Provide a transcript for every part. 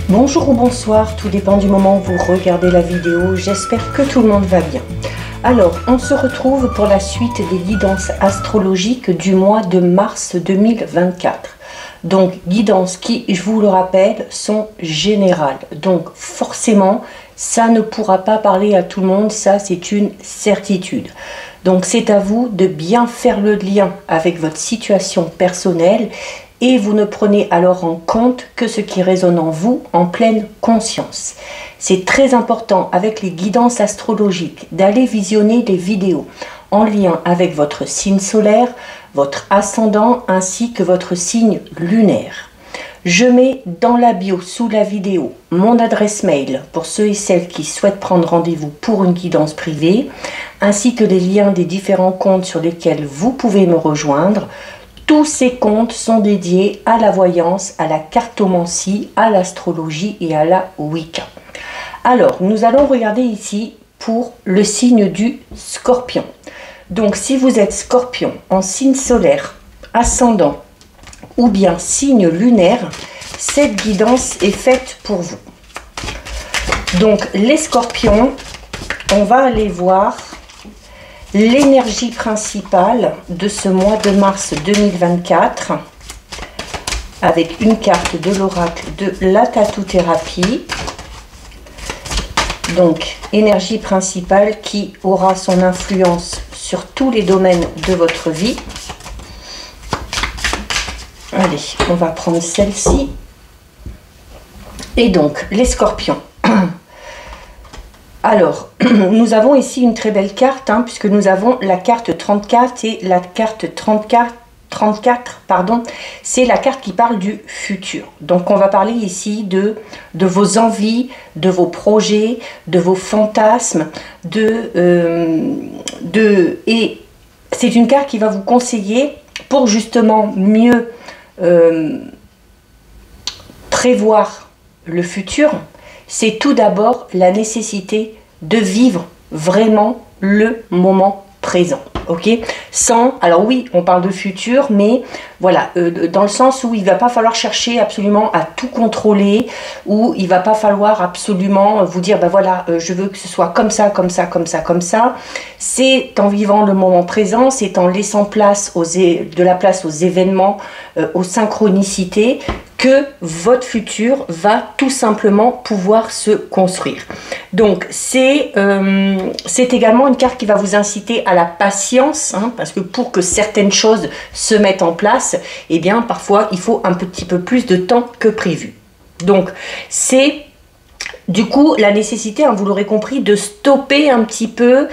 Bonjour ou bonsoir, tout dépend du moment où vous regardez la vidéo, j'espère que tout le monde va bien. Alors, on se retrouve pour la suite des guidances astrologiques du mois de mars 2024. Donc, guidances qui, je vous le rappelle, sont générales. Donc, forcément, ça ne pourra pas parler à tout le monde, ça c'est une certitude. Donc, c'est à vous de bien faire le lien avec votre situation personnelle et vous ne prenez alors en compte que ce qui résonne en vous en pleine conscience. C'est très important avec les guidances astrologiques d'aller visionner des vidéos en lien avec votre signe solaire, votre ascendant ainsi que votre signe lunaire. Je mets dans la bio sous la vidéo mon adresse mail pour ceux et celles qui souhaitent prendre rendez-vous pour une guidance privée, ainsi que les liens des différents comptes sur lesquels vous pouvez me rejoindre. Tous ces comptes sont dédiés à la voyance, à la cartomancie, à l'astrologie et à la Wicca. Alors, nous allons regarder ici pour le signe du Scorpion. Donc, si vous êtes Scorpion en signe solaire, ascendant ou bien signe lunaire, cette guidance est faite pour vous. Donc, les Scorpions, on va aller voir l'énergie principale de ce mois de mars 2024 avec une carte de l'oracle de la tatou-thérapie. Donc, énergie principale qui aura son influence sur tous les domaines de votre vie. Allez, on va prendre celle-ci. Et donc, les Scorpions. Alors, nous avons ici une très belle carte, puisque nous avons la carte 34 et la carte 34, pardon, c'est la carte qui parle du futur. Donc, on va parler ici de vos envies, de vos projets, de vos fantasmes, et c'est une carte qui va vous conseiller pour justement mieux prévoir le futur. C'est tout d'abord la nécessité de vivre vraiment le moment présent, ok? Alors oui, on parle de futur, mais voilà, dans le sens où il va pas falloir chercher absolument à tout contrôler, où il va pas falloir absolument vous dire, ben voilà, je veux que ce soit comme ça, comme ça, comme ça, comme ça. C'est en vivant le moment présent, c'est en laissant de la place aux événements, aux synchronicités, que votre futur va tout simplement pouvoir se construire. Donc, c'est également une carte qui va vous inciter à la patience, parce que pour que certaines choses se mettent en place, eh bien, parfois, il faut un petit peu plus de temps que prévu. Donc, c'est du coup la nécessité, vous l'aurez compris, de stopper un petit peu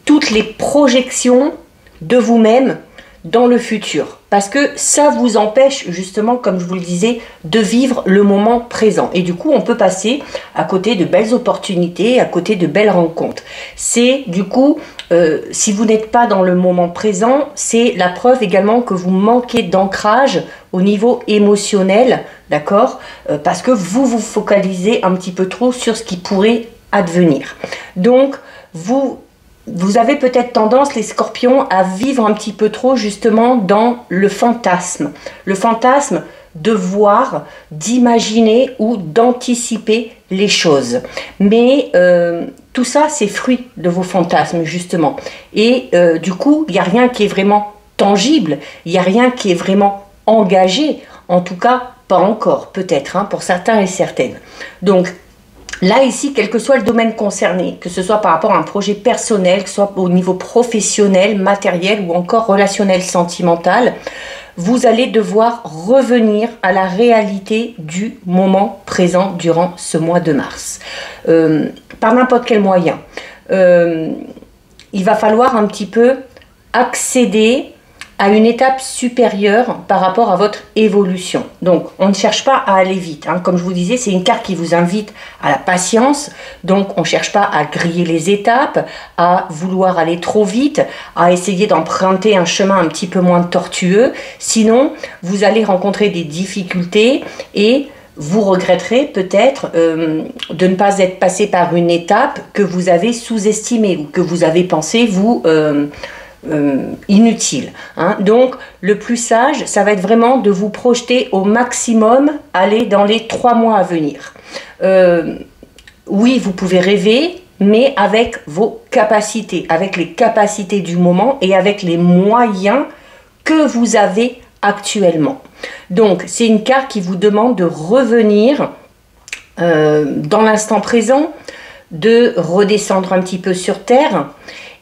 toutes les projections de vous-même dans le futur, parce que ça vous empêche justement, comme je vous le disais, de vivre le moment présent, et du coup on peut passer à côté de belles opportunités, à côté de belles rencontres. C'est du coup, si vous n'êtes pas dans le moment présent, c'est la preuve également que vous manquez d'ancrage au niveau émotionnel, d'accord, parce que vous vous focalisez un petit peu trop sur ce qui pourrait advenir. Donc vous avez peut-être tendance, les Scorpions, à vivre un petit peu trop justement dans le fantasme. Le fantasme de voir, d'imaginer ou d'anticiper les choses. Mais tout ça, c'est fruit de vos fantasmes justement. Et du coup, il n'y a rien qui est vraiment tangible, il n'y a rien qui est vraiment engagé. En tout cas, pas encore, peut-être, pour certains et certaines. Donc, là, ici, quel que soit le domaine concerné, que ce soit par rapport à un projet personnel, que ce soit au niveau professionnel, matériel ou encore relationnel, sentimental, vous allez devoir revenir à la réalité du moment présent durant ce mois de mars. Par n'importe quel moyen. Il va falloir un petit peu accéder à une étape supérieure par rapport à votre évolution. Donc, on ne cherche pas à aller vite. Comme je vous disais, c'est une carte qui vous invite à la patience. Donc, on ne cherche pas à griller les étapes, à vouloir aller trop vite, à essayer d'emprunter un chemin un petit peu moins tortueux. Sinon, vous allez rencontrer des difficultés et vous regretterez peut-être de ne pas être passé par une étape que vous avez sous-estimée ou que vous avez pensé inutile. Hein. Donc, le plus sage, ça va être vraiment de vous projeter au maximum, aller dans les 3 mois à venir. Oui, vous pouvez rêver, mais avec vos capacités, avec les capacités du moment et avec les moyens que vous avez actuellement. Donc, c'est une carte qui vous demande de revenir dans l'instant présent, de redescendre un petit peu sur Terre.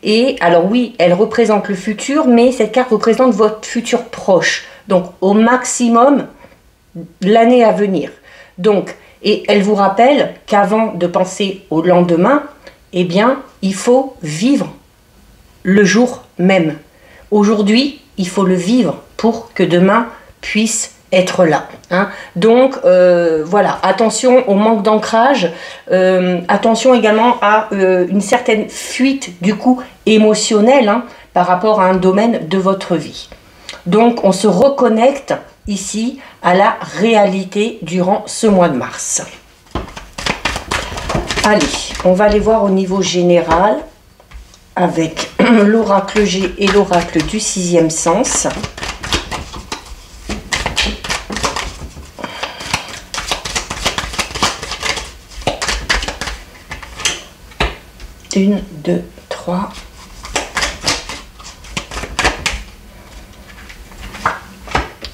Et alors oui, elle représente le futur, mais cette carte représente votre futur proche. Donc au maximum, l'année à venir. Donc, et elle vous rappelle qu'avant de penser au lendemain, eh bien, il faut vivre le jour même. Aujourd'hui, il faut le vivre pour que demain puisse être là. Hein. Donc, voilà, attention au manque d'ancrage, attention également à une certaine fuite, du coup, émotionnelle, hein, par rapport à un domaine de votre vie. Donc, on se reconnecte ici à la réalité durant ce mois de mars. Allez, on va aller voir au niveau général avec l'oracle G et l'oracle du 6e sens. Une, deux, trois.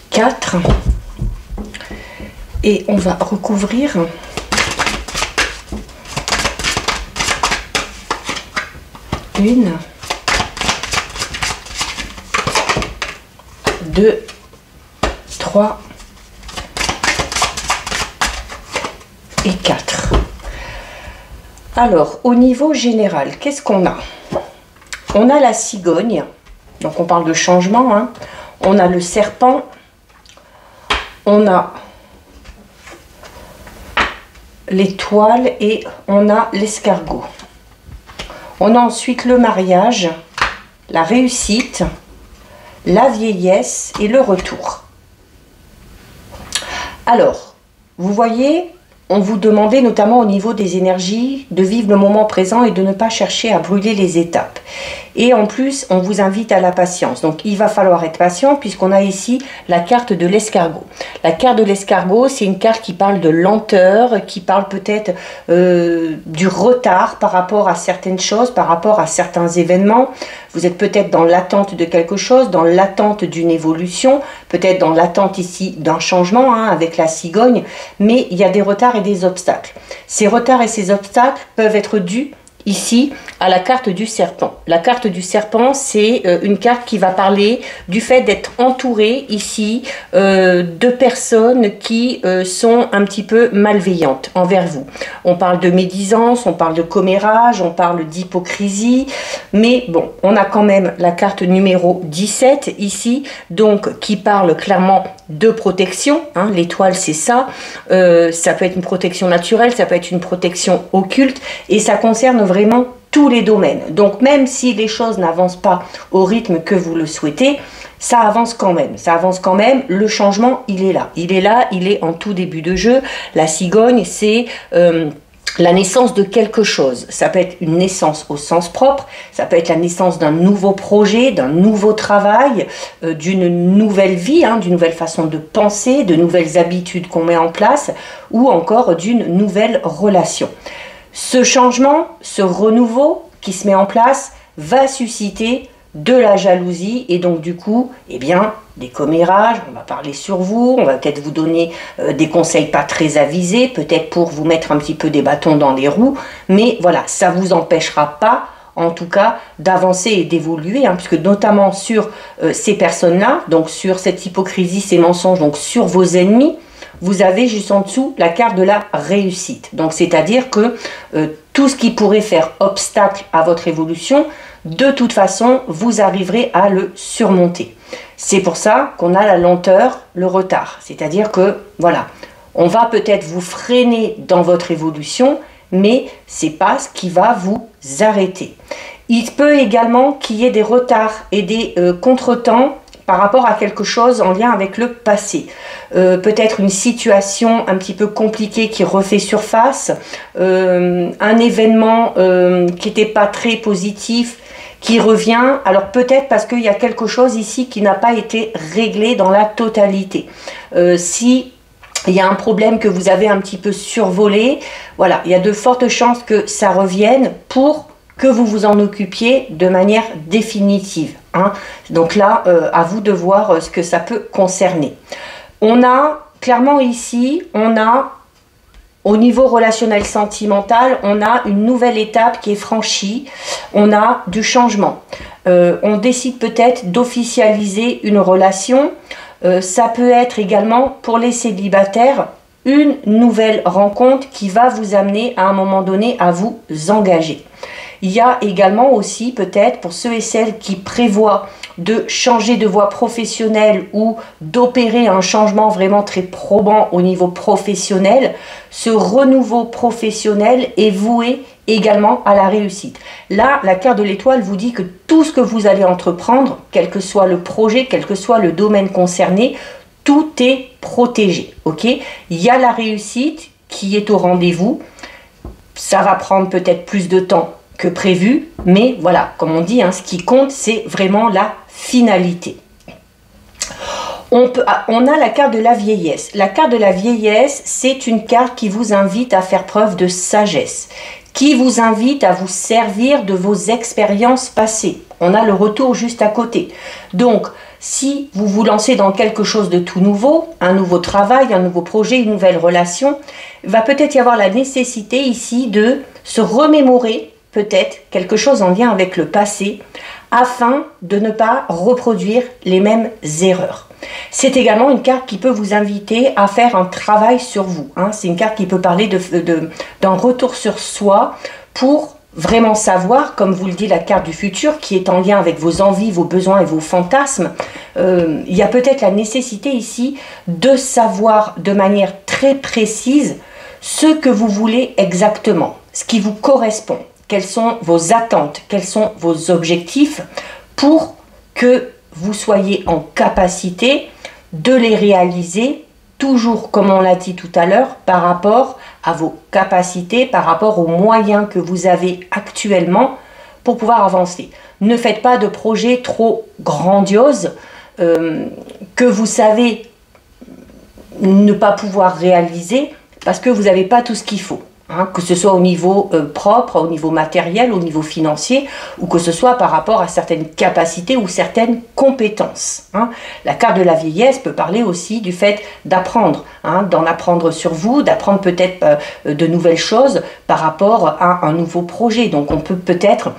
4. Et on va recouvrir une, 2, 3 et 4. Alors, au niveau général, qu'est-ce qu'on a? On a la cigogne, donc on parle de changement, hein. On a le serpent, on a l'étoile et on a l'escargot. On a ensuite le mariage, la réussite, la vieillesse et le retour. Alors, vous voyez, on vous demandait notamment au niveau des énergies de vivre le moment présent et de ne pas chercher à brûler les étapes. Et en plus, on vous invite à la patience. Donc, il va falloir être patient puisqu'on a ici la carte de l'escargot. La carte de l'escargot, c'est une carte qui parle de lenteur, qui parle peut-être du retard par rapport à certaines choses, par rapport à certains événements. Vous êtes peut-être dans l'attente de quelque chose, dans l'attente d'une évolution, peut-être dans l'attente ici d'un changement, hein, avec la cigogne, mais il y a des retards et des obstacles. Ces retards et ces obstacles peuvent être dus ici à la carte du serpent. La carte du serpent, c'est une carte qui va parler du fait d'être entouré ici de personnes qui sont un petit peu malveillantes envers vous. On parle de médisance, on parle de commérage, on parle d'hypocrisie, mais bon, on a quand même la carte numéro 17 ici, donc qui parle clairement de protection, hein, l'étoile c'est ça, ça peut être une protection naturelle, ça peut être une protection occulte, et ça concerne vraiment tous les domaines. Donc même si les choses n'avancent pas au rythme que vous le souhaitez, ça avance quand même. Ça avance quand même. Le changement, il est là. Il est là, il est en tout début de jeu. La cigogne, c'est la naissance de quelque chose. Ça peut être une naissance au sens propre, ça peut être la naissance d'un nouveau projet, d'un nouveau travail, d'une nouvelle vie, hein, d'une nouvelle façon de penser, de nouvelles habitudes qu'on met en place, ou encore d'une nouvelle relation. Ce changement, ce renouveau qui se met en place va susciter de la jalousie et donc du coup, eh bien, des commérages, on va parler sur vous, on va peut-être vous donner des conseils pas très avisés, peut-être pour vous mettre un petit peu des bâtons dans les roues, mais voilà, ça ne vous empêchera pas, en tout cas, d'avancer et d'évoluer, hein, puisque notamment sur ces personnes-là, donc sur cette hypocrisie, ces mensonges, donc sur vos ennemis, vous avez juste en dessous la carte de la réussite. Donc, c'est-à-dire que tout ce qui pourrait faire obstacle à votre évolution, de toute façon, vous arriverez à le surmonter. C'est pour ça qu'on a la lenteur, le retard. C'est-à-dire que, voilà, on va peut-être vous freiner dans votre évolution, mais ce n'est pas ce qui va vous arrêter. Il peut également qu'il y ait des retards et des contretemps par rapport à quelque chose en lien avec le passé. Peut-être une situation un petit peu compliquée qui refait surface, un événement qui n'était pas très positif, qui revient. Alors peut-être parce qu'il y a quelque chose ici qui n'a pas été réglé dans la totalité. Si il y a un problème que vous avez un petit peu survolé, voilà, il y a de fortes chances que ça revienne pour que vous vous en occupiez de manière définitive. Hein. Donc là, à vous de voir ce que ça peut concerner. On a clairement ici, on a au niveau relationnel sentimental, on a une nouvelle étape qui est franchie, on a du changement. On décide peut-être d'officialiser une relation. Ça peut être également pour les célibataires une nouvelle rencontre qui va vous amener à un moment donné à vous engager. Il y a également aussi peut-être pour ceux et celles qui prévoient de changer de voie professionnelle ou d'opérer un changement vraiment très probant au niveau professionnel, ce renouveau professionnel est voué également à la réussite. Là, la carte de l'étoile vous dit que tout ce que vous allez entreprendre, quel que soit le projet, quel que soit le domaine concerné, tout est protégé. Ok ? Il y a la réussite qui est au rendez-vous. Ça va prendre peut-être plus de temps que prévu, mais voilà, comme on dit, hein, ce qui compte, c'est vraiment la finalité. On a la carte de la vieillesse. La carte de la vieillesse, c'est une carte qui vous invite à faire preuve de sagesse, qui vous invite à vous servir de vos expériences passées. On a le retour juste à côté. Donc, si vous vous lancez dans quelque chose de tout nouveau, un nouveau travail, un nouveau projet, une nouvelle relation, il va peut-être y avoir la nécessité ici de se remémorer peut-être quelque chose en lien avec le passé afin de ne pas reproduire les mêmes erreurs. C'est également une carte qui peut vous inviter à faire un travail sur vous. Hein. C'est une carte qui peut parler d'un retour sur soi pour vraiment savoir, comme vous le dit la carte du futur, qui est en lien avec vos envies, vos besoins et vos fantasmes. Il y a peut-être la nécessité ici de savoir de manière très précise ce que vous voulez exactement, ce qui vous correspond. Quelles sont vos attentes, quels sont vos objectifs pour que vous soyez en capacité de les réaliser, toujours comme on l'a dit tout à l'heure, par rapport à vos capacités, par rapport aux moyens que vous avez actuellement pour pouvoir avancer. Ne faites pas de projets trop grandioses que vous savez ne pas pouvoir réaliser parce que vous n'avez pas tout ce qu'il faut. Hein, que ce soit au niveau propre, au niveau matériel, au niveau financier, ou que ce soit par rapport à certaines capacités ou certaines compétences. Hein. La carte de la vieillesse peut parler aussi du fait d'apprendre, hein, d'en apprendre sur vous, d'apprendre peut-être de nouvelles choses par rapport à un nouveau projet. Donc on peut peut-être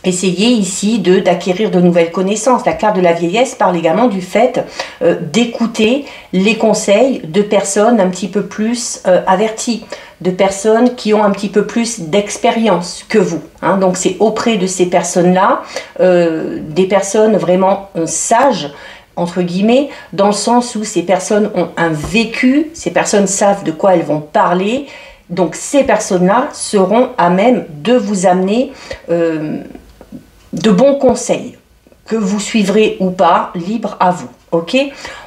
essayer ici d'acquérir de nouvelles connaissances. La carte de la vieillesse parle également du fait d'écouter les conseils de personnes un petit peu plus averties, de personnes qui ont un petit peu plus d'expérience que vous. Hein. Donc c'est auprès de ces personnes-là, des personnes vraiment sages, entre guillemets, dans le sens où ces personnes ont un vécu, ces personnes savent de quoi elles vont parler. Donc ces personnes-là seront à même de vous amener de bons conseils, que vous suivrez ou pas, libre à vous. Ok ?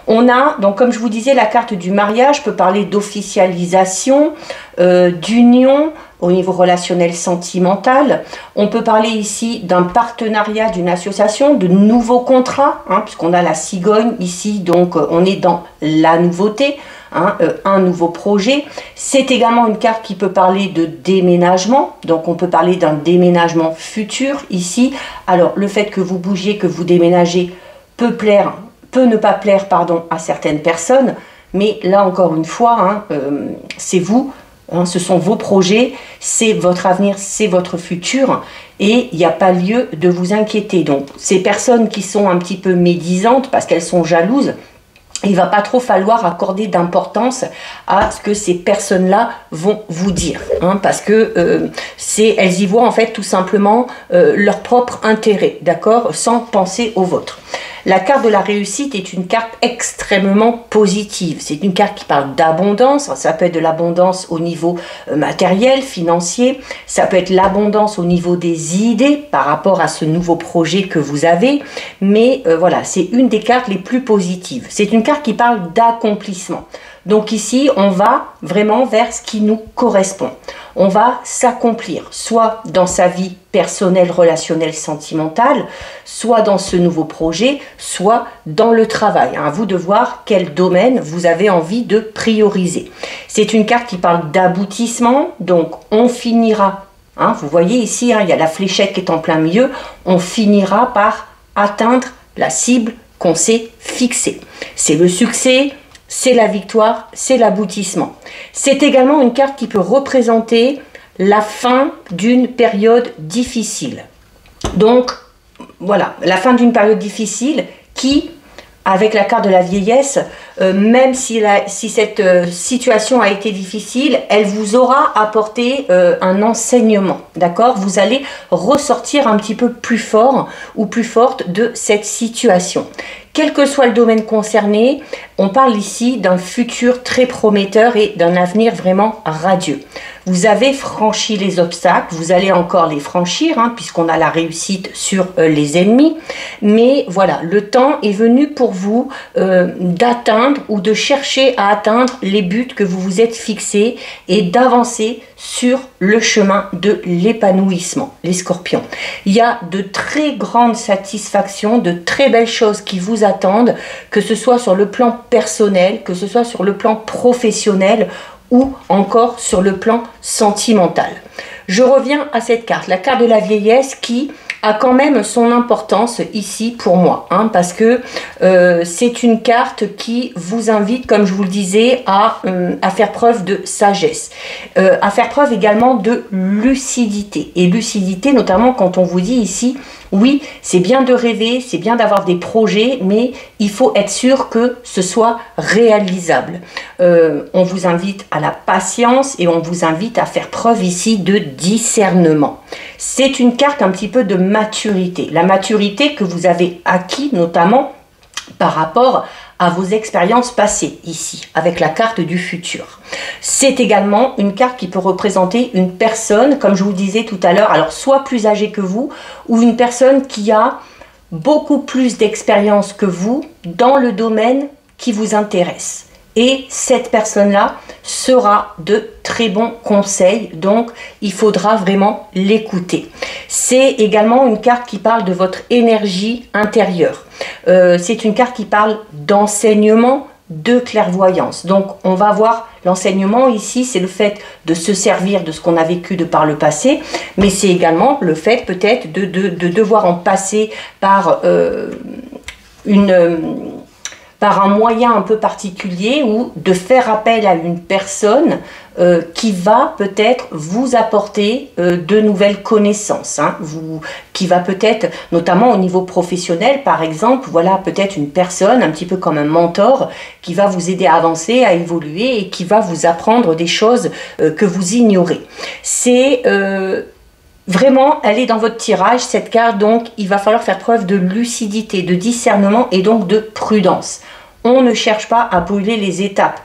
On a, donc comme je vous disais, la carte du mariage peut parler d'officialisation, d'union au niveau relationnel sentimental. On peut parler ici d'un partenariat, d'une association, de nouveaux contrats, hein, puisqu'on a la cigogne ici, donc on est dans la nouveauté. Hein, un nouveau projet. C'est également une carte qui peut parler de déménagement, donc on peut parler d'un déménagement futur ici. Alors le fait que vous bougiez, que vous déménagez peut ne pas plaire à certaines personnes, mais là encore une fois, hein, c'est vous, hein, ce sont vos projets, c'est votre avenir, c'est votre futur, et il n'y a pas lieu de vous inquiéter. Donc ces personnes qui sont un petit peu médisantes parce qu'elles sont jalouses, il ne va pas trop falloir accorder d'importance à ce que ces personnes-là vont vous dire, hein, parce que elles y voient en fait tout simplement leur propre intérêt, d'accord, sans penser au vôtre. La carte de la réussite est une carte extrêmement positive. C'est une carte qui parle d'abondance. Ça peut être de l'abondance au niveau matériel, financier. Ça peut être l'abondance au niveau des idées par rapport à ce nouveau projet que vous avez. Mais voilà, c'est une des cartes les plus positives. C'est une carte qui parle d'accomplissement. Donc ici, on va vraiment vers ce qui nous correspond. On va s'accomplir, soit dans sa vie personnelle, relationnelle, sentimentale, soit dans ce nouveau projet, soit dans le travail. À vous de voir quel domaine vous avez envie de prioriser. C'est une carte qui parle d'aboutissement, donc on finira. Vous voyez ici, il y a la fléchette qui est en plein milieu. On finira par atteindre la cible qu'on s'est fixée. C'est le succès, c'est la victoire, c'est l'aboutissement. C'est également une carte qui peut représenter la fin d'une période difficile. Donc, voilà, la fin d'une période difficile qui, avec la carte de la vieillesse, même si cette situation a été difficile, elle vous aura apporté un enseignement, d'accord? Vous allez ressortir un petit peu plus fort ou plus forte de cette situation. Quel que soit le domaine concerné, on parle ici d'un futur très prometteur et d'un avenir vraiment radieux. Vous avez franchi les obstacles, vous allez encore les franchir, puisqu'on a la réussite sur les ennemis. Mais voilà, le temps est venu pour vous d'atteindre ou de chercher à atteindre les buts que vous vous êtes fixés et d'avancer sur le chemin de l'épanouissement, les scorpions. Il y a de très grandes satisfactions, de très belles choses qui vous attendent, que ce soit sur le plan personnel, que ce soit sur le plan professionnel ou encore sur le plan sentimental. Je reviens à cette carte, la carte de la vieillesse qui a quand même son importance ici pour moi, parce que c'est une carte qui vous invite, comme je vous le disais, à faire preuve de sagesse, à faire preuve également de lucidité, et lucidité notamment quand on vous dit ici, oui, c'est bien de rêver, c'est bien d'avoir des projets, mais il faut être sûr que ce soit réalisable. On vous invite à la patience et on vous invite à faire preuve ici de discernement. C'est une carte un petit peu de maturité, la maturité que vous avez acquis notamment par rapport à vos expériences passées ici, avec la carte du futur. C'est également une carte qui peut représenter une personne, comme je vous disais tout à l'heure, alors soit plus âgée que vous, ou une personne qui a beaucoup plus d'expérience que vous dans le domaine qui vous intéresse. Et cette personne-là sera de très bons conseils, donc il faudra vraiment l'écouter. C'est également une carte qui parle de votre énergie intérieure. C'est une carte qui parle d'enseignement, de clairvoyance. Donc on va voir l'enseignement ici, c'est le fait de se servir de ce qu'on a vécu de par le passé, mais c'est également le fait peut-être de devoir en passer par par un moyen un peu particulier ou de faire appel à une personne qui va peut-être vous apporter de nouvelles connaissances, qui va peut-être, notamment au niveau professionnel par exemple, voilà peut-être une personne un petit peu comme un mentor qui va vous aider à avancer, à évoluer et qui va vous apprendre des choses que vous ignorez. C'est vraiment, elle est dans votre tirage, cette carte, donc il va falloir faire preuve de lucidité, de discernement et donc de prudence. On ne cherche pas à brûler les étapes.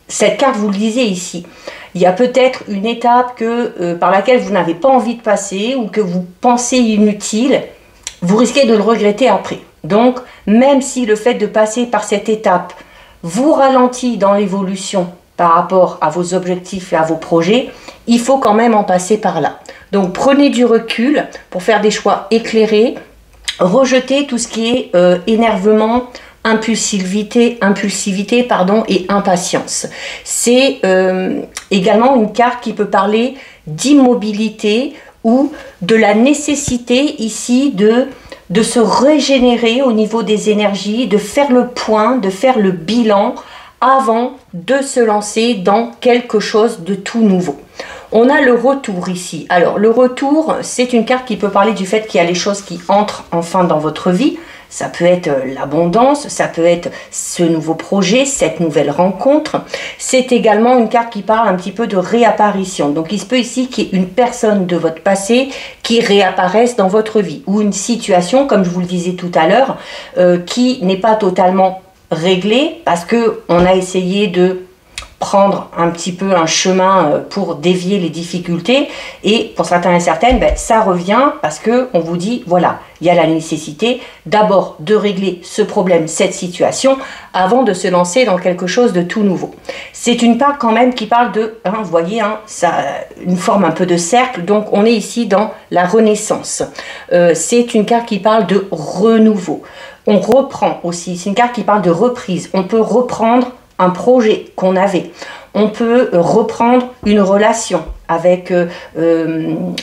Cette carte, vous le lisez ici, il y a peut-être une étape par laquelle vous n'avez pas envie de passer ou que vous pensez inutile, vous risquez de le regretter après. Donc, même si le fait de passer par cette étape vous ralentit dans l'évolution par rapport à vos objectifs et à vos projets, il faut quand même en passer par là. Donc prenez du recul pour faire des choix éclairés, rejetez tout ce qui est énervement, impulsivité et impatience. C'est également une carte qui peut parler d'immobilité ou de la nécessité ici de se régénérer au niveau des énergies, de faire le point, de faire le bilan avant de se lancer dans quelque chose de tout nouveau. On a le retour ici. Alors le retour, c'est une carte qui peut parler du fait qu'il y a les choses qui entrent enfin dans votre vie. Ça peut être l'abondance, ça peut être ce nouveau projet, cette nouvelle rencontre. C'est également une carte qui parle un petit peu de réapparition. Donc il se peut ici qu'il y ait une personne de votre passé qui réapparaisse dans votre vie. Ou une situation, comme je vous le disais tout à l'heure, qui n'est pas totalement réglée parce qu'on a essayé de prendre un petit peu un chemin pour dévier les difficultés, et pour certains et certaines, ben, ça revient parce que on vous dit, voilà, il y a la nécessité d'abord de régler ce problème, cette situation, avant de se lancer dans quelque chose de tout nouveau. C'est une part quand même qui parle de, hein, vous voyez, hein, ça, une forme un peu de cercle, donc on est ici dans la renaissance. C'est une carte qui parle de renouveau. On reprend aussi, c'est une carte qui parle de reprise. On peut reprendre un projet qu'on avait. On peut reprendre une relation avec,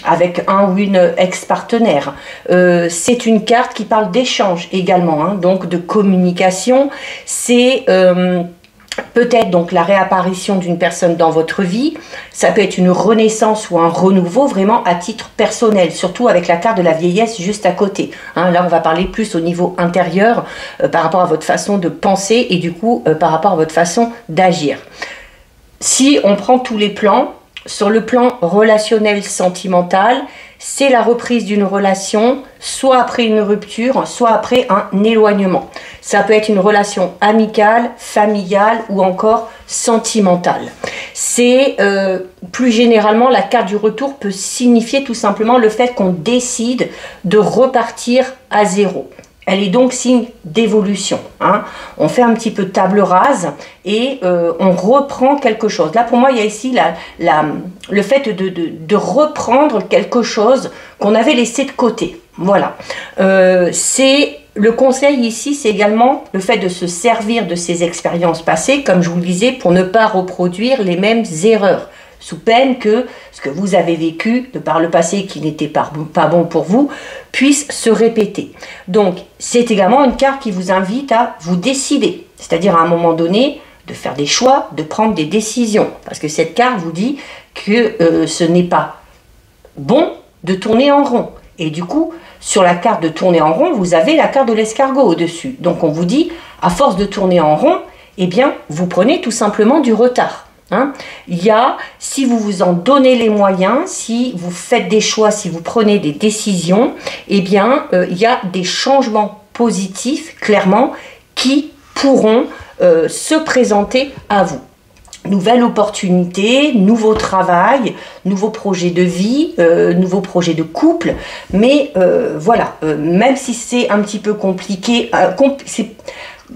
avec un ou une ex-partenaire. C'est une carte qui parle d'échange également, hein, donc de communication. C'est peut-être donc la réapparition d'une personne dans votre vie. Ça peut être une renaissance ou un renouveau vraiment à titre personnel, surtout avec la carte de la vieillesse juste à côté. Hein, là, on va parler plus au niveau intérieur par rapport à votre façon de penser et du coup par rapport à votre façon d'agir. Si on prend tous les plans, sur le plan relationnel sentimental, c'est la reprise d'une relation, soit après une rupture, soit après un éloignement. Ça peut être une relation amicale, familiale ou encore sentimentale. C'est plus généralement, la carte du retour peut signifier tout simplement le fait qu'on décide de repartir à zéro. Elle est donc signe d'évolution. Hein. On fait un petit peu table rase et on reprend quelque chose. Là, pour moi, il y a ici le fait de reprendre quelque chose qu'on avait laissé de côté. Voilà. Le conseil ici, c'est également le fait de se servir de ces expériences passées, comme je vous le disais, pour ne pas reproduire les mêmes erreurs, sous peine que ce que vous avez vécu de par le passé qui n'était pas bon pour vous puisse se répéter. Donc, c'est également une carte qui vous invite à vous décider, c'est-à-dire à un moment donné, de faire des choix, de prendre des décisions. Parce que cette carte vous dit que ce n'est pas bon de tourner en rond. Et du coup, sur la carte de tourner en rond, vous avez la carte de l'escargot au-dessus. Donc, on vous dit, à force de tourner en rond, eh bien, vous prenez tout simplement du retard. Hein, il y a, si vous vous en donnez les moyens, si vous faites des choix, si vous prenez des décisions, eh bien, il y a des changements positifs, clairement, qui pourront se présenter à vous. Nouvelle opportunité, nouveau travail, nouveau projet de vie, nouveau projet de couple, mais voilà, même si c'est un petit peu compliqué,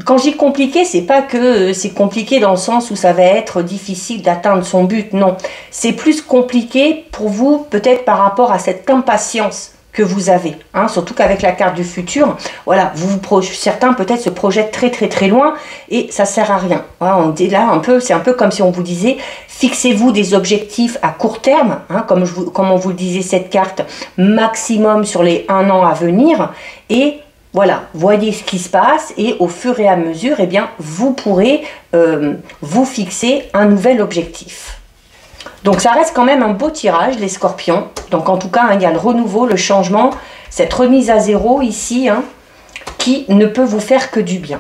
quand je dis compliqué, c'est pas que c'est compliqué dans le sens où ça va être difficile d'atteindre son but, non. C'est plus compliqué pour vous, peut-être par rapport à cette impatience que vous avez, hein, surtout qu'avec la carte du futur, voilà, certains peut-être se projettent très loin et ça sert à rien. Voilà, on dit là c'est un peu comme si on vous disait, fixez-vous des objectifs à court terme, hein, comme on vous le disait cette carte, maximum sur les 1 an à venir, et voilà, voyez ce qui se passe et au fur et à mesure, eh bien, vous pourrez vous fixer un nouvel objectif. Donc ça reste quand même un beau tirage, les scorpions. Donc en tout cas, hein, il y a le renouveau, le changement, cette remise à zéro ici, hein, qui ne peut vous faire que du bien.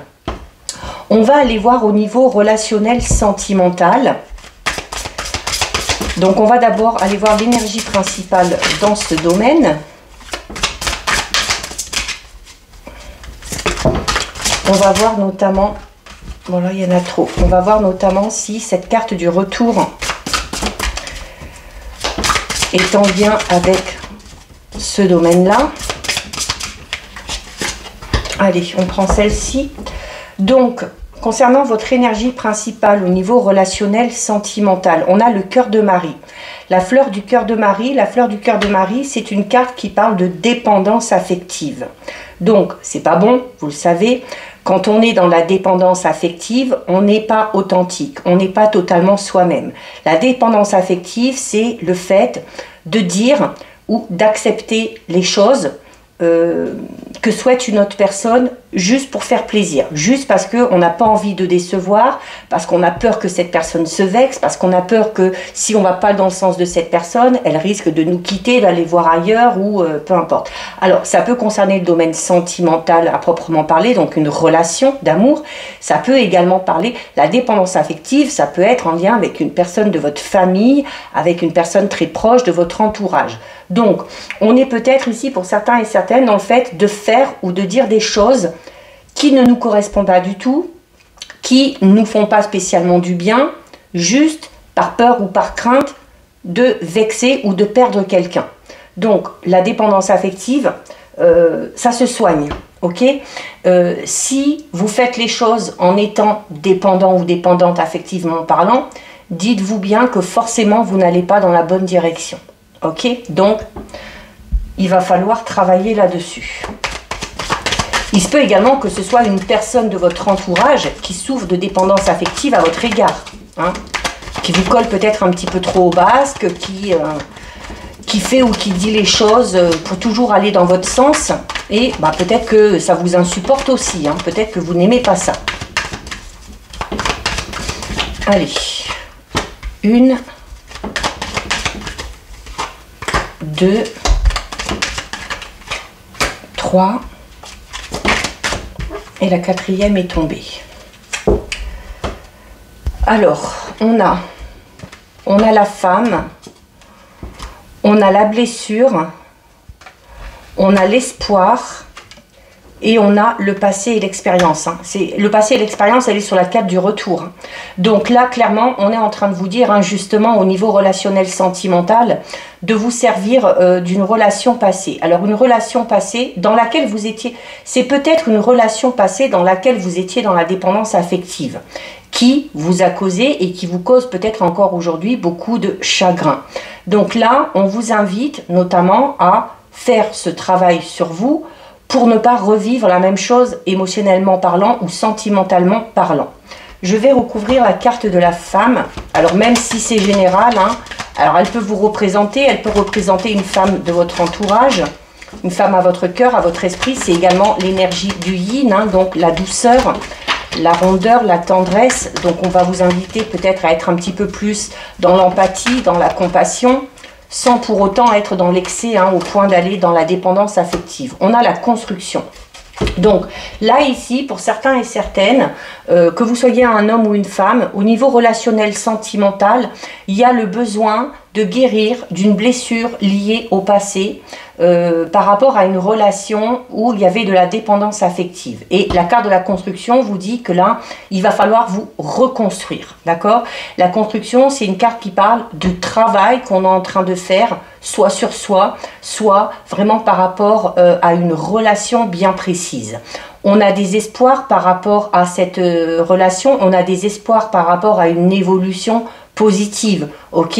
On va aller voir au niveau relationnel sentimental. Donc on va d'abord aller voir l'énergie principale dans ce domaine. On va voir notamment, bon là il y en a trop, on va voir notamment si cette carte du retour est en lien avec ce domaine-là. Allez, on prend celle-ci. Donc, concernant votre énergie principale au niveau relationnel sentimental, on a le cœur de Marie. La fleur du cœur de Marie, c'est une carte qui parle de dépendance affective. Donc, c'est pas bon, vous le savez. Quand on est dans la dépendance affective, on n'est pas authentique, on n'est pas totalement soi-même. La dépendance affective, c'est le fait de dire ou d'accepter les choses que souhaite une autre personne juste pour faire plaisir, juste parce qu'on n'a pas envie de décevoir, parce qu'on a peur que cette personne se vexe, parce qu'on a peur que si on ne va pas dans le sens de cette personne, elle risque de nous quitter, d'aller voir ailleurs ou peu importe. Alors ça peut concerner le domaine sentimental à proprement parler, donc une relation d'amour. Ça peut également parler, la dépendance affective, ça peut être en lien avec une personne de votre famille, avec une personne très proche de votre entourage. Donc on est peut-être ici pour certains et certaines dans le fait de faire ou de dire des choses qui ne nous correspondent pas du tout, qui ne nous font pas spécialement du bien, juste par peur ou par crainte de vexer ou de perdre quelqu'un. Donc la dépendance affective, ça se soigne, ok? Si vous faites les choses en étant dépendant ou dépendante affectivement parlant, dites-vous bien que forcément vous n'allez pas dans la bonne direction, ok? Donc il va falloir travailler là-dessus. Il se peut également que ce soit une personne de votre entourage qui souffre de dépendance affective à votre égard, hein, qui vous colle peut-être un petit peu trop au basque, qui fait ou qui dit les choses pour toujours aller dans votre sens, et bah, peut-être que ça vous insupporte aussi, hein, peut-être que vous n'aimez pas ça. Allez, 1, 2, 3, et la 4e est tombée. Alors, on a la femme, on a la blessure, on a l'espoir et on a le passé et l'expérience. Hein. Le passé et l'expérience, elle est sur la carte du retour. Donc là, clairement, on est en train de vous dire, hein, justement, au niveau relationnel sentimental, de vous servir d'une relation passée. Alors, une relation passée dans laquelle vous étiez... C'est peut-être une relation passée dans laquelle vous étiez dans la dépendance affective, qui vous a causé et qui vous cause peut-être encore aujourd'hui beaucoup de chagrin. Donc là, on vous invite notamment à faire ce travail sur vous pour ne pas revivre la même chose émotionnellement parlant ou sentimentalement parlant. Je vais recouvrir la carte de la femme. Alors même si c'est général, hein, alors elle peut vous représenter, elle peut représenter une femme de votre entourage, une femme à votre cœur, à votre esprit. C'est également l'énergie du yin, hein, donc la douceur, la rondeur, la tendresse. Donc on va vous inviter peut-être à être un petit peu plus dans l'empathie, dans la compassion, sans pour autant être dans l'excès, hein, au point d'aller dans la dépendance affective. On a la construction. Donc là ici, pour certains et certaines, que vous soyez un homme ou une femme, au niveau relationnel sentimental, il y a le besoin de guérir d'une blessure liée au passé par rapport à une relation où il y avait de la dépendance affective. Et la carte de la construction vous dit que là, il va falloir vous reconstruire, d'accord? La construction, c'est une carte qui parle du travail qu'on est en train de faire, soit sur soi, soit vraiment par rapport à une relation bien précise. On a des espoirs par rapport à cette relation, on a des espoirs par rapport à une évolution positive, ok?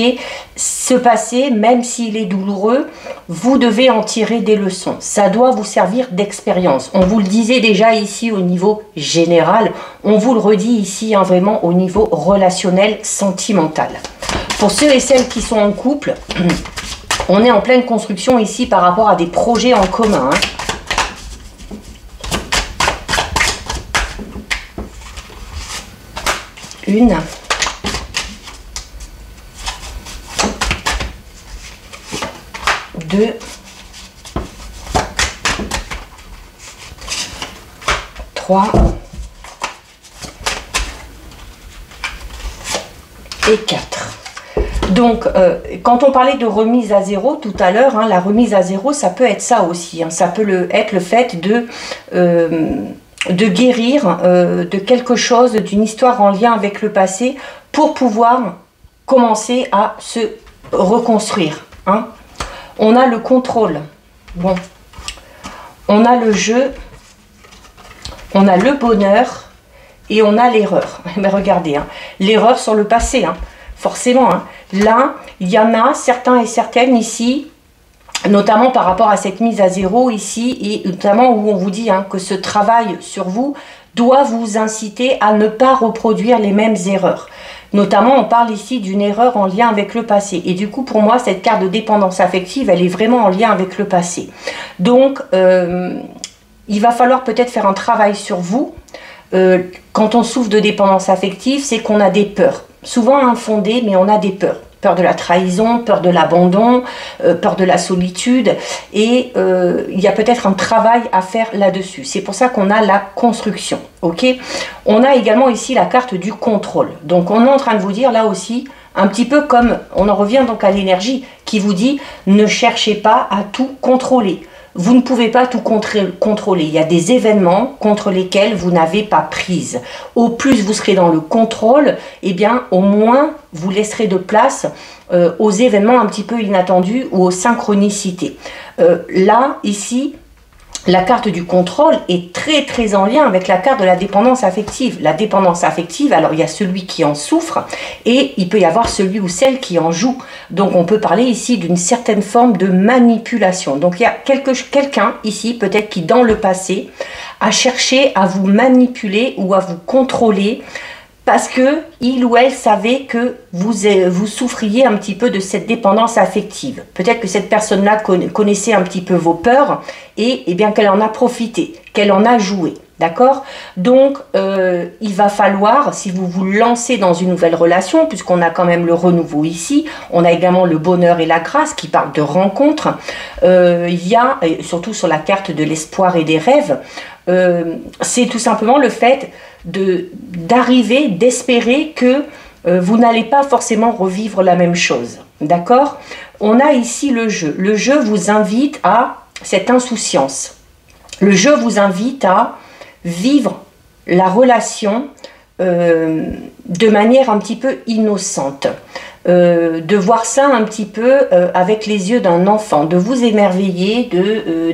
Ce passé, même s'il est douloureux, vous devez en tirer des leçons. Ça doit vous servir d'expérience. On vous le disait déjà ici au niveau général, on vous le redit ici, hein, vraiment au niveau relationnel, sentimental. Pour ceux et celles qui sont en couple, on est en pleine construction ici par rapport à des projets en commun, hein. Une, 2, 3 et 4. Donc, quand on parlait de remise à zéro tout à l'heure, hein, la remise à zéro, ça peut être ça aussi. Hein, ça peut être le fait de guérir de quelque chose, d'une histoire en lien avec le passé, pour pouvoir commencer à se reconstruire. Hein. On a le contrôle, bon, on a le jeu, on a le bonheur et on a l'erreur. Mais regardez, hein, l'erreur sur le passé, hein, forcément. Hein. Là, il y en a certains et certaines ici, notamment par rapport à cette mise à zéro ici, et notamment où on vous dit, hein, que ce travail sur vous doit vous inciter à ne pas reproduire les mêmes erreurs. Notamment, on parle ici d'une erreur en lien avec le passé. Et du coup, pour moi, cette carte de dépendance affective, elle est vraiment en lien avec le passé. Donc, il va falloir peut-être faire un travail sur vous. Quand on souffre de dépendance affective, c'est qu'on a des peurs. Souvent infondées, mais on a des peurs. Peur de la trahison, peur de l'abandon, peur de la solitude. Et il y a peut-être un travail à faire là-dessus. C'est pour ça qu'on a la construction. Ok ? On a également ici la carte du contrôle. Donc on est en train de vous dire là aussi, un petit peu comme, on en revient donc à l'énergie qui vous dit, ne cherchez pas à tout contrôler. vous ne pouvez pas tout contrôler. Il y a des événements contre lesquels vous n'avez pas prise. Au plus vous serez dans le contrôle, eh bien, au moins vous laisserez de place aux événements un petit peu inattendus ou aux synchronicités. Là, ici, la carte du contrôle est très en lien avec la carte de la dépendance affective. La dépendance affective, alors il y a celui qui en souffre et il peut y avoir celui ou celle qui en joue. Donc on peut parler ici d'une certaine forme de manipulation. Donc il y a quelqu'un ici peut-être qui dans le passé a cherché à vous manipuler ou à vous contrôler parce que il ou elle savait que vous souffriez un petit peu de cette dépendance affective. Peut-être que cette personne-là connaissait un petit peu vos peurs et bien qu'elle en a profité, qu'elle en a joué. D'accord? Donc, il va falloir, si vous vous lancez dans une nouvelle relation, puisqu'on a quand même le renouveau ici, on a également le bonheur et la grâce qui parlent de rencontres, il y a, surtout sur la carte de l'espoir et des rêves, c'est tout simplement le fait d'arriver, d'espérer que vous n'allez pas forcément revivre la même chose. D'accord? On a ici le jeu. Le jeu vous invite à cette insouciance. Le jeu vous invite à vivre la relation de manière un petit peu innocente. De voir ça un petit peu avec les yeux d'un enfant, de vous émerveiller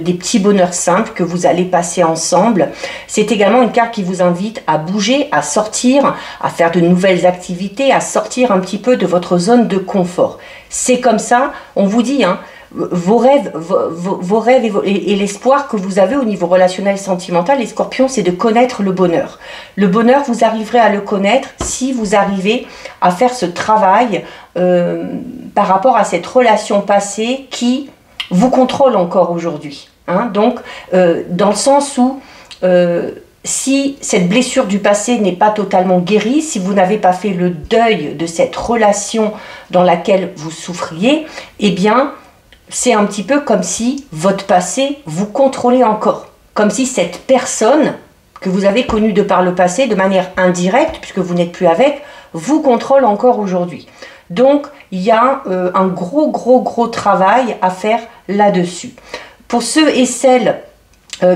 des petits bonheurs simples que vous allez passer ensemble. C'est également une carte qui vous invite à bouger, à sortir, à faire de nouvelles activités, à sortir un petit peu de votre zone de confort. C'est comme ça, on vous dit, hein, vos rêves et l'espoir que vous avez au niveau relationnel sentimental, les scorpions, c'est de connaître le bonheur. Le bonheur, vous arriverez à le connaître si vous arrivez à faire ce travail par rapport à cette relation passée qui vous contrôle encore aujourd'hui. Hein. Donc, dans le sens où si cette blessure du passé n'est pas totalement guérie, si vous n'avez pas fait le deuil de cette relation dans laquelle vous souffriez, eh bien, c'est un petit peu comme si votre passé vous contrôlait encore. Comme si cette personne que vous avez connue de par le passé, de manière indirecte, puisque vous n'êtes plus avec, vous contrôle encore aujourd'hui. Donc, il y a un gros travail à faire là-dessus. Pour ceux et celles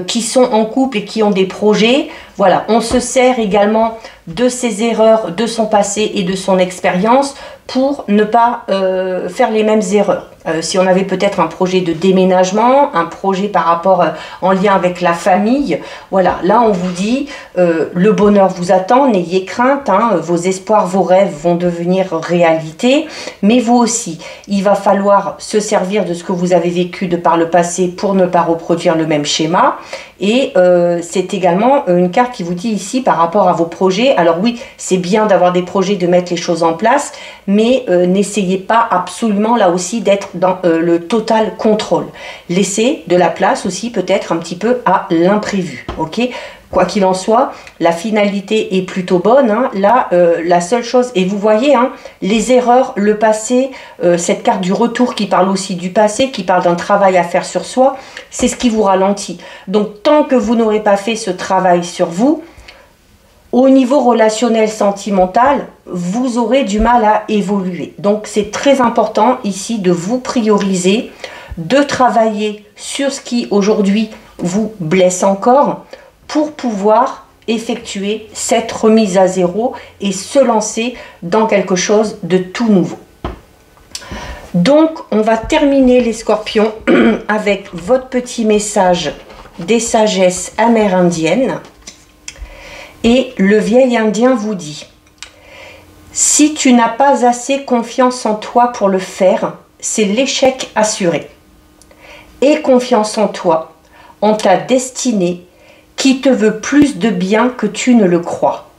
qui sont en couple et qui ont des projets, voilà, on se sert également de ses erreurs, de son passé et de son expérience pour ne pas faire les mêmes erreurs. Si on avait peut-être un projet de déménagement, un projet par rapport en lien avec la famille, voilà, là on vous dit le bonheur vous attend, n'ayez crainte, hein, vos espoirs, vos rêves vont devenir réalité, mais vous aussi, il va falloir se servir de ce que vous avez vécu de par le passé pour ne pas reproduire le même schéma. Et c'est également une carte qui vous dit ici par rapport à vos projets, alors oui, c'est bien d'avoir des projets, de mettre les choses en place, mais n'essayez pas absolument là aussi d'être dans le total contrôle. Laissez de la place aussi peut-être un petit peu à l'imprévu, ok? Quoi qu'il en soit, la finalité est plutôt bonne. Hein. Là, la seule chose, et vous voyez, hein, les erreurs, le passé, cette carte du retour qui parle aussi du passé, qui parle d'un travail à faire sur soi, c'est ce qui vous ralentit. Donc, tant que vous n'aurez pas fait ce travail sur vous, au niveau relationnel sentimental, vous aurez du mal à évoluer. Donc, c'est très important ici de vous prioriser, de travailler sur ce qui aujourd'hui vous blesse encore, pour pouvoir effectuer cette remise à zéro et se lancer dans quelque chose de tout nouveau. Donc, on va terminer les scorpions avec votre petit message des sagesses amérindiennes. Et le vieil indien vous dit: si tu n'as pas assez confiance en toi pour le faire, c'est l'échec assuré. Aie confiance en toi, en ta destinée, qui te veut plus de bien que tu ne le crois.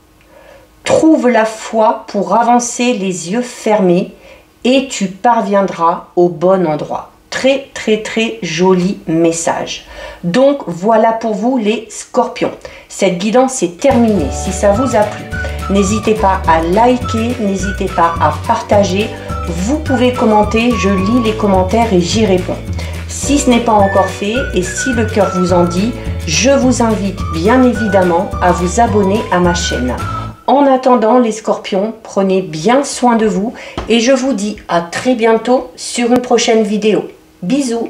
Trouve la foi pour avancer les yeux fermés et tu parviendras au bon endroit. Très joli message. Donc voilà pour vous les scorpions. Cette guidance est terminée. Si ça vous a plu, n'hésitez pas à liker, n'hésitez pas à partager. Vous pouvez commenter, je lis les commentaires et j'y réponds. Si ce n'est pas encore fait et si le cœur vous en dit, je vous invite bien évidemment à vous abonner à ma chaîne. En attendant les scorpions, prenez bien soin de vous et je vous dis à très bientôt sur une prochaine vidéo. Bisous!